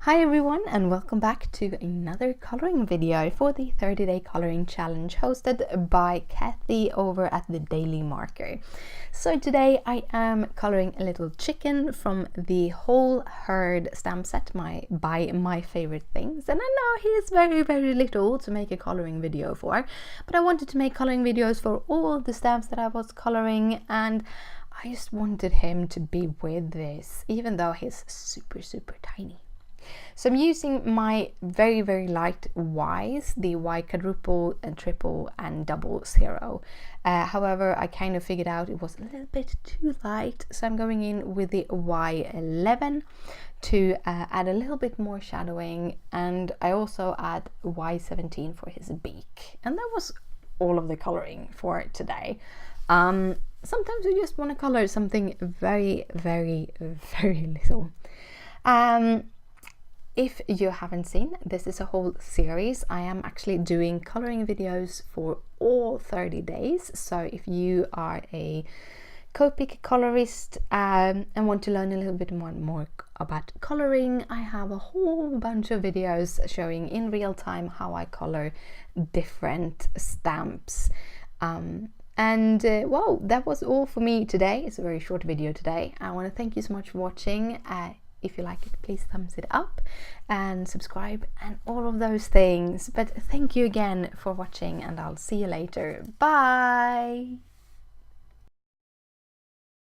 Hi everyone, and welcome back to another coloring video for the 30-day coloring challenge hosted by Kathy over at the Daily Marker. So today I am coloring a little chicken from the Whole Herd stamp set by My Favorite Things, and I know he is very little to make a coloring video for, but I wanted to make coloring videos for all the stamps that I was coloring, and I just wanted him to be with this, even though he's super tiny. So I'm using my very light Ys, the Y quadruple and triple and double zero. However, I kind of figured out it was a little bit too light, so I'm going in with the Y11 to add a little bit more shadowing, and I also add Y17 for his beak. And that was all of the coloring for today. Sometimes you just want to color something very little. If you haven't seen, this is a whole series. I am actually doing coloring videos for all 30 days. So if you are a Copic colorist and want to learn a little bit more about coloring, I have a whole bunch of videos showing in real time how I color different stamps. Well, that was all for me today. It's a very short video today. I want to thank you so much for watching. If you like it, please thumbs it up and subscribe and all of those things. But thank you again for watching, and I'll see you later. Bye!